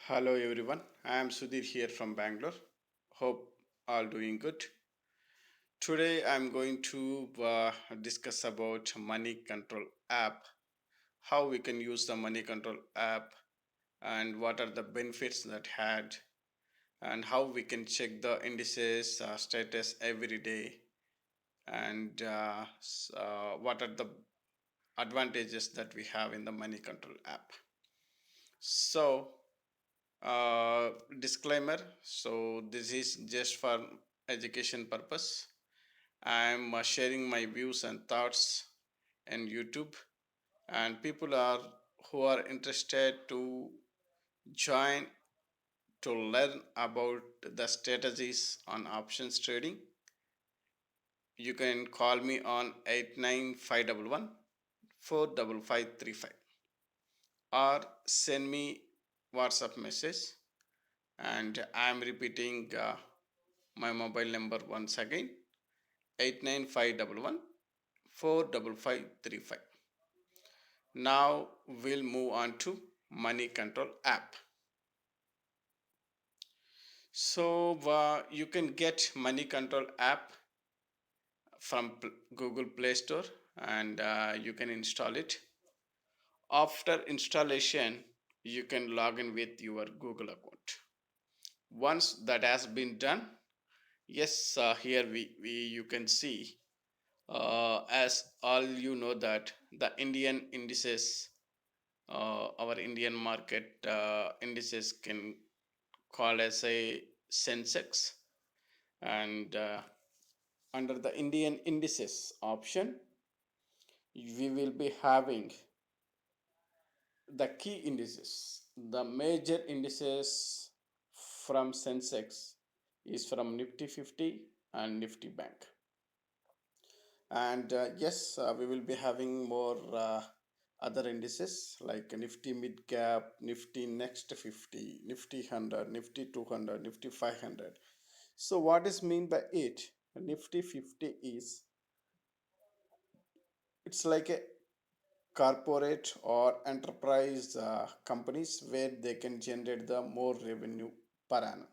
Hello everyone, I am Sudhir here from Bangalore. Hope all doing good. Today I am going to discuss about money control app, how we can use the money control app and what are the benefits that had and how we can check the indices status every day and what are the advantages that we have in the money control app. So uh, disclaimer, so this is just for education purpose. I'm sharing my views and thoughts on YouTube, and people are who are interested to join to learn about the strategies on options trading. You can call me on 89511 45535 or send me WhatsApp message, and I'm repeating my mobile number once again, 89511 45535. Now we'll move on to money control app. So you can get money control app from Google Play Store, and you can install it. After installation, you can log in with your Google account. Once that has been done, yes, here we you can see, as all you know, that the Indian indices, our Indian market indices can call as a Sensex, and under the Indian indices option, we will be having the key indices. The major indices from Sensex is from Nifty 50 and Nifty Bank. And yes, we will be having more other indices like Nifty Mid Cap, Nifty Next 50, Nifty 100, Nifty 200, Nifty 500. So what is mean by it? Nifty 50 is, it's like a corporate or enterprise companies where they can generate the more revenue per annum.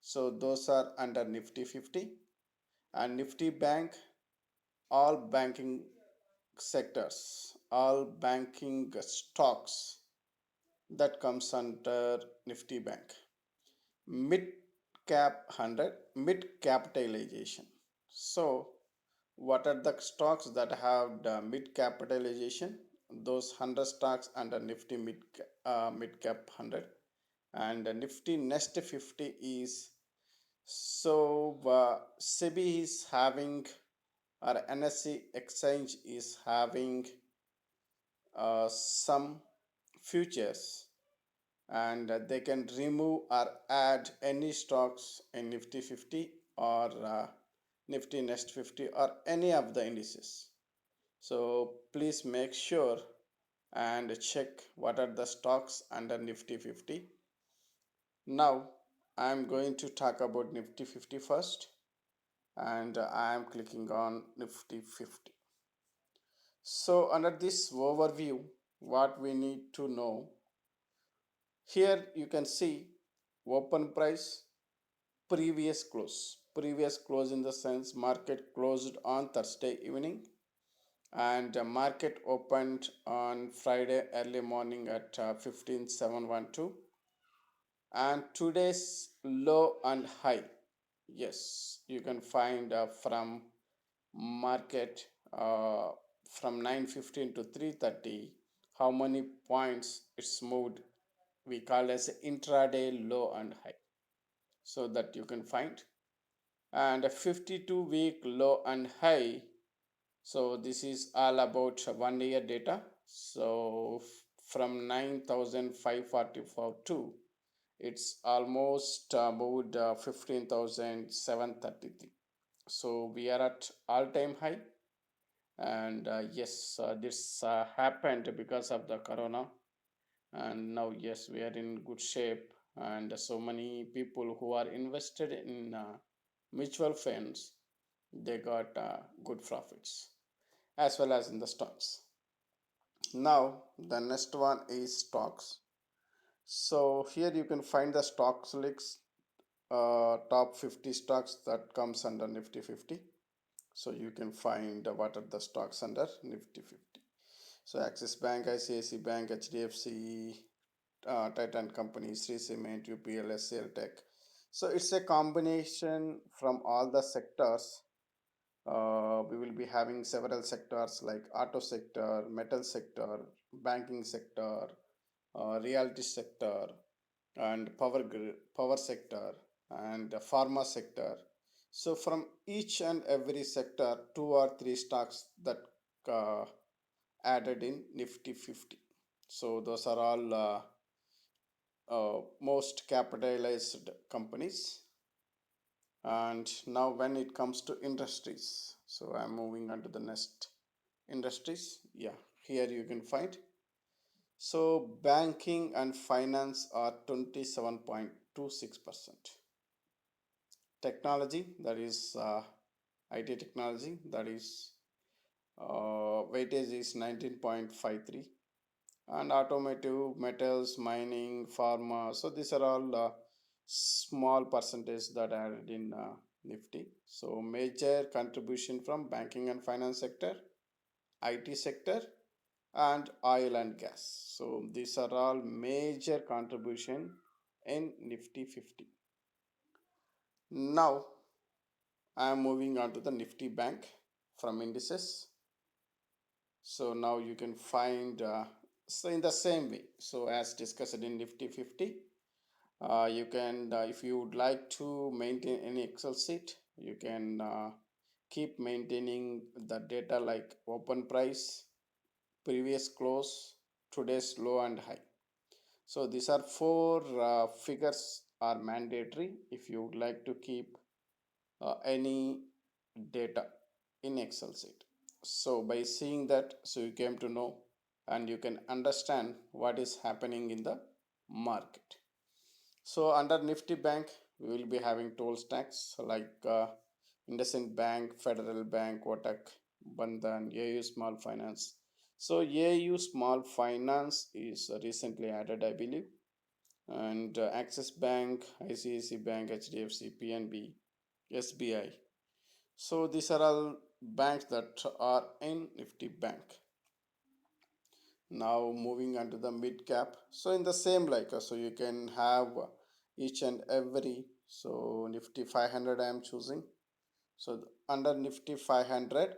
So those are under Nifty 50. And Nifty Bank, all banking sectors, all banking stocks, that comes under Nifty Bank. Mid cap 100, mid capitalization. So what are the stocks that have the mid capitalization? Those 100 stocks under Nifty mid cap 100. And Nifty Nest 50 is, so SEBI is having, or NSE exchange is having some futures, and they can remove or add any stocks in Nifty 50 or Nifty Next 50 or any of the indices. So please make sure and check what are the stocks under Nifty 50. Now I am going to talk about Nifty 50 first, and I am clicking on Nifty 50. So under this overview, what we need to know, here you can see open price, previous close in the sense market closed on Thursday evening, and market opened on Friday early morning at 15712, and today's low and high, yes, you can find from market from 9:15 to 3:30 how many points it's moved, we call as intraday low and high, so that you can find. And a 52-week low and high, so this is all about 1 year data. So from 9,544 it's almost moved 15,733. So we are at all-time high. And yes, this happened because of the corona, and now yes, we are in good shape. And so many people who are invested in mutual funds, they got good profits as well as in the stocks. Now the next one is stocks. So here you can find the stocks links, top 50 stocks that comes under Nifty 50. So you can find what are the stocks under Nifty 50. So Axis Bank, ICICI Bank, HDFC, Titan Company, Sri Cement, UPL, SCL Tech. So it's a combination from all the sectors. We will be having several sectors like auto sector, metal sector, banking sector, realty sector, and power sector, and pharma sector. So from each and every sector, two or three stocks that uh, added in Nifty 50. So those are all most capitalized companies. And now when it comes to industries, so I'm moving on to the next industries. Yeah, here you can find. So banking and finance are 27.26%. Technology, that is IT technology, that is weightage is 19.53. And automotive, metals, mining, pharma. So these are all small percentage that are added in Nifty. So major contribution from banking and finance sector, IT sector, and oil and gas. So these are all major contribution in Nifty 50. Now I am moving on to the Nifty Bank from indices. So now you can find so in the same way. So as discussed in Nifty 50, you can if you would like to maintain any Excel sheet, you can keep maintaining the data like open price, previous close, today's low and high. So these are four figures are mandatory if you would like to keep any data in Excel sheet. So by seeing that, so you came to know and you can understand what is happening in the market. So under Nifty Bank, we will be having toll stacks like IndusInd Bank, Federal Bank, Kotak, Bandhan, AU Small Finance. So AU Small Finance is recently added, I believe, and Axis Bank, ICICI Bank, HDFC, PNB, SBI. So these are all banks that are in Nifty Bank. Now moving on to the mid cap. So in the same like so you can have each and every. So Nifty 500 I am choosing. So under Nifty 500,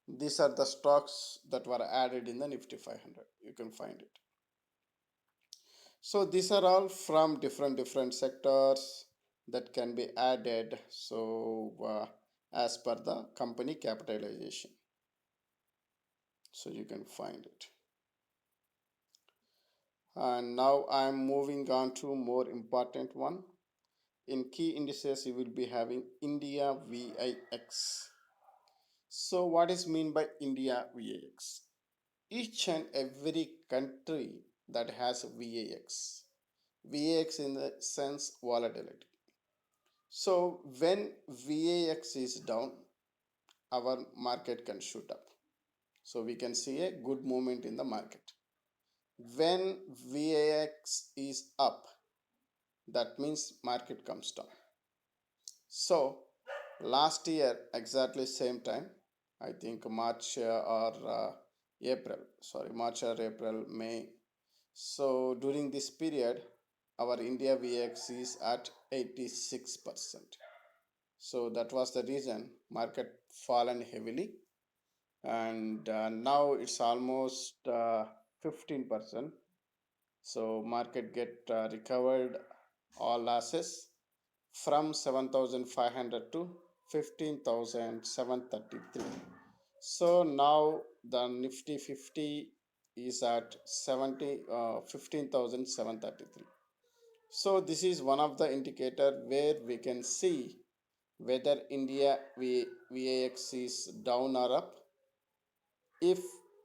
these are the stocks that were added in the Nifty 500. You can find it. So these are all from different sectors that can be added. So as per the company capitalization. So you can find it. And now I am moving on to more important one. In key indices, you will be having India VIX. So what is mean by India VIX? Each and every country that has VIX. VIX in the sense volatility. So when VIX is down, our market can shoot up. So we can see a good movement in the market. When VIX is up, that means market comes down. So last year exactly same time, I think March or April, sorry, March or April, May. So during this period our India VX is at 86%. So that was the reason market fallen heavily, and now it's almost 15%. So market get recovered all losses from 7,500 to 15,733. So now the Nifty 50 is at 15,733. So this is one of the indicator where we can see whether India VAX is down or up. If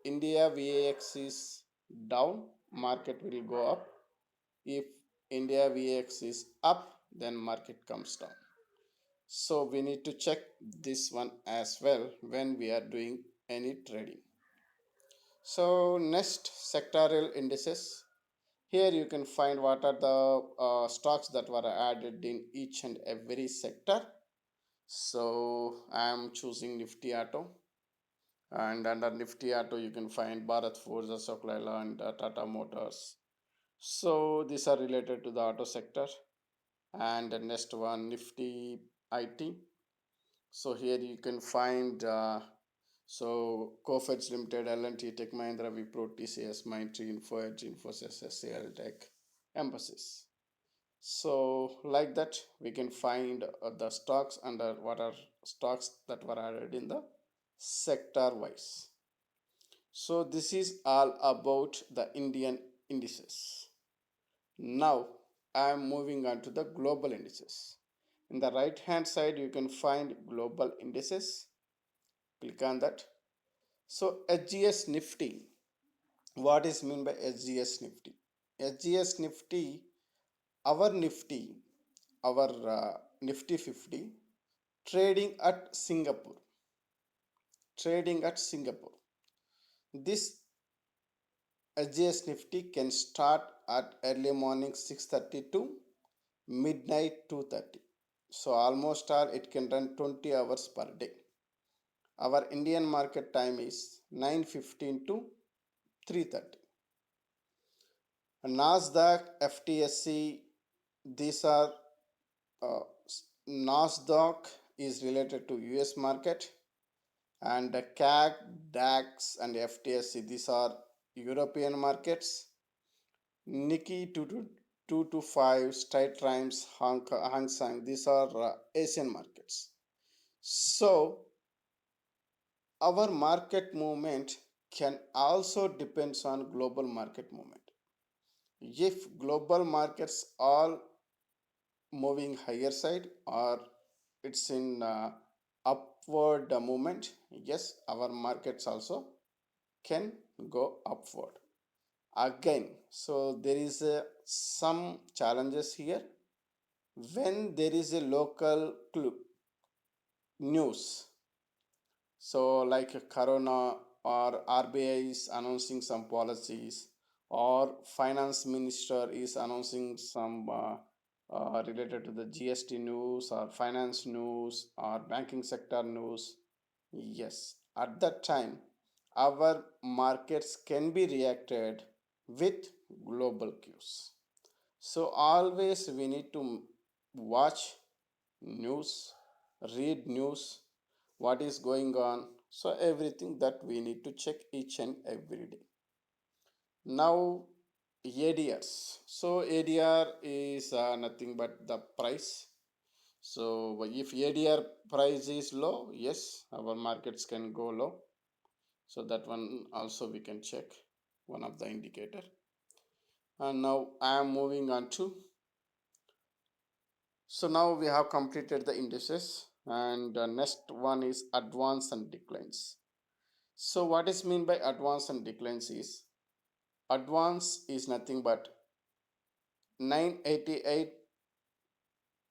India VAX is down, market will go up. If India VAX is up, then market comes down. So we need to check this one as well when we are doing any trading. So next, sectoral indices. Here you can find what are the stocks that were added in each and every sector. So I am choosing Nifty Auto, and under Nifty Auto you can find Bharat Forge, Ashok Leyland, Tata Motors. So these are related to the auto sector. And the next one, Nifty IT. So here you can find so Coforge Limited, L&T, Tech Mahindra, Wipro, TCS, Mindtree, Info Edge, Infosys, SCL Tech, Emphasis. So like that, we can find the stocks under what are stocks that were added in the sector wise. So this is all about the Indian indices. Now I am moving on to the global indices. In the right hand side, you can find global indices. Click on that. So HGS Nifty. What is mean by HGS Nifty? HGS Nifty, our Nifty, our Nifty 50, trading at Singapore. Trading at Singapore. This HGS Nifty can start at early morning 6:30 to midnight 2:30. So almost all it can run 20 hours per day. Our Indian market time is 9:15 to 3:30. Nasdaq, FTSE, these are uh, Nasdaq is related to US market, and the CAC, DAX, and FTSE, these are European markets. Nikkei 225, Straight Times, Hang Seng, these are Asian markets. So our market movement can also depends on global market movement. If global markets all moving higher side or it's in upward movement, yes, our markets also can go upward again. So there is some challenges here when there is a local news. So, like Corona or RBI is announcing some policies, or finance minister is announcing some related to the GST news or finance news or banking sector news. Yes, at that time, our markets can be reacted with global cues. So always we need to watch news, read news, what is going on. So everything that we need to check each and every day. Now ADRs. So ADR is nothing but the price. So if ADR price is low, yes, our markets can go low. So that one also we can check, one of the indicator. And now I am moving on to, so now we have completed the indices, and next one is advance and declines. So what is mean by advance and declines is, advance is nothing but 988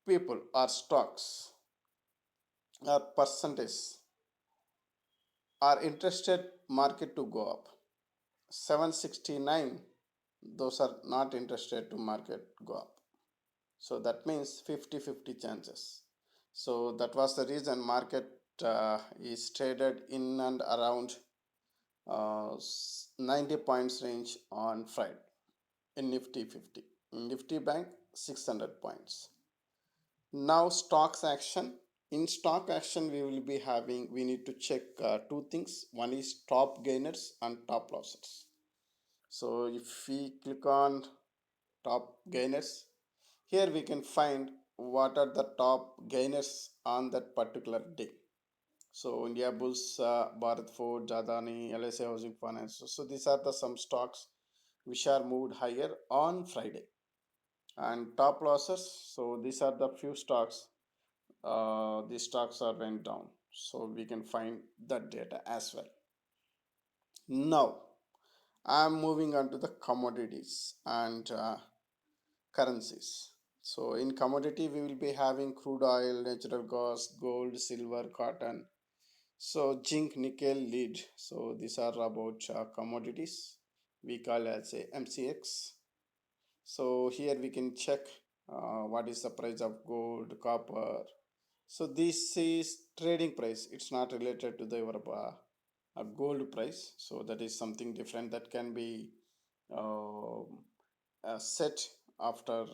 people or stocks or percentage are interested market to go up. 769, those are not interested to market go up. So that means 50-50 chances. So that was the reason market is traded in and around 90 points range on Friday in Nifty 50. In Nifty Bank 600 points. Now stocks action. In stock action we will be having, we need to check two things. One is top gainers and top losers. So if we click on top gainers, here we can find what are the top gainers on that particular day. So India Bulls, Bharat Forge, Adani, LSA Housing Finance. So these are the some stocks which are moved higher on Friday. And top losses, so these are the few stocks. These stocks are went down. So we can find that data as well. Now I'm moving on to the commodities and currencies. So in commodity, we will be having crude oil, natural gas, gold, silver, cotton. So zinc, nickel, lead. So these are about commodities. We call as a MCX. So here we can check what is the price of gold, copper. So this is trading price. It's not related to the your gold price. So that is something different that can be uh, set after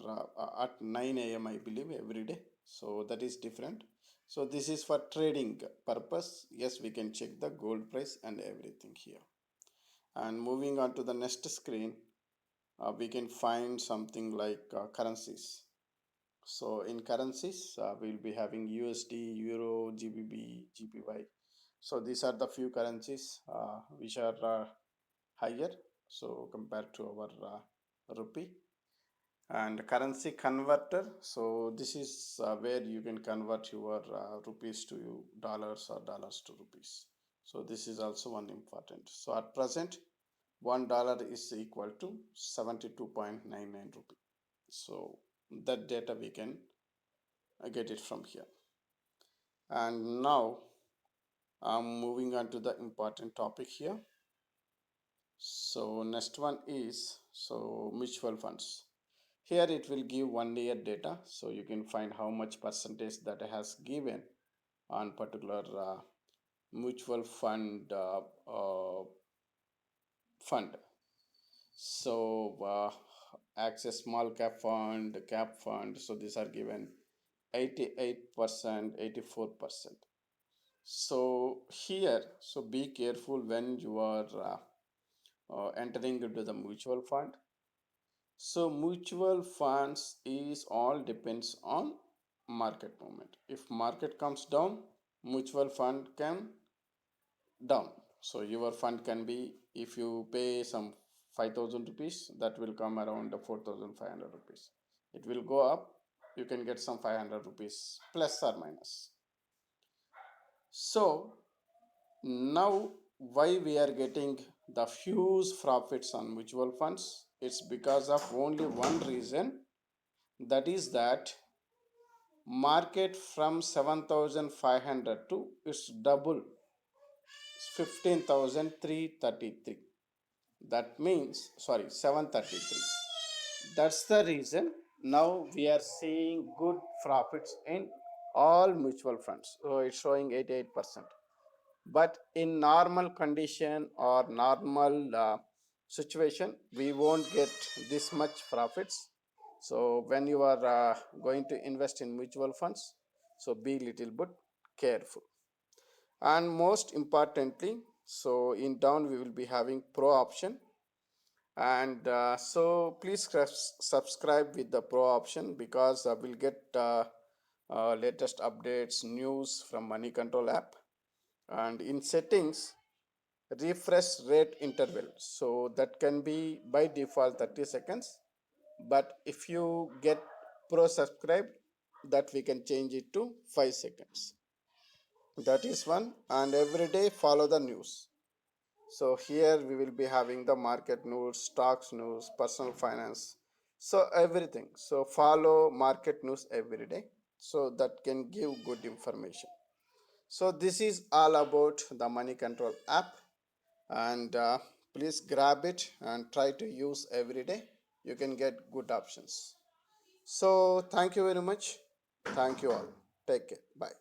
at 9 a.m. I believe every day. So that is different. So this is for trading purpose. Yes, we can check the gold price and everything here. And moving on to the next screen, we can find something like currencies. So in currencies, we'll be having USD, Euro, GBP, GPY. So these are the few currencies which are higher. So compared to our rupee and currency converter. So this is where you can convert your rupees to dollars or dollars to rupees. So this is also one important. So at present, $1 is equal to 72.99 rupee. So that data we can get it from here. And now I'm moving on to the important topic here. So next one is mutual funds. Here it will give 1 year data, so you can find how much percentage that has given on particular mutual fund. So access small cap fund, cap fund. So these are given 88%, 84%. So here, so be careful when you are entering into the mutual fund. So mutual funds is all depends on market movement. If market comes down, mutual fund can down. So your fund can be, if you pay some 5,000 rupees, that will come around 4,500 rupees. It will go up, you can get some 500 rupees plus or minus. So now why we are getting the huge profits on mutual funds? It's because of only one reason, that is that market from 7,500 to its double 15,333. That means, sorry, 733. That's the reason now we are seeing good profits in all mutual funds. So it's showing 88%. But in normal condition or normal situation, we won't get this much profits. So when you are going to invest in mutual funds, so be little bit careful. And most importantly, so in down we will be having pro option. And so please subscribe with the pro option, because we'll get latest updates, news from Money Control app. And in settings, refresh rate interval, so that can be by default 30 seconds, but if you get pro subscribed, that we can change it to 5 seconds. That is one. And every day follow the news. So here we will be having the market news, stocks news, personal finance, so everything. So follow market news every day, so that can give good information. So this is all about the Money Control app. And please grab it and try to use every day. You can get good options. So thank you very much. Thank you all. Take care. Bye.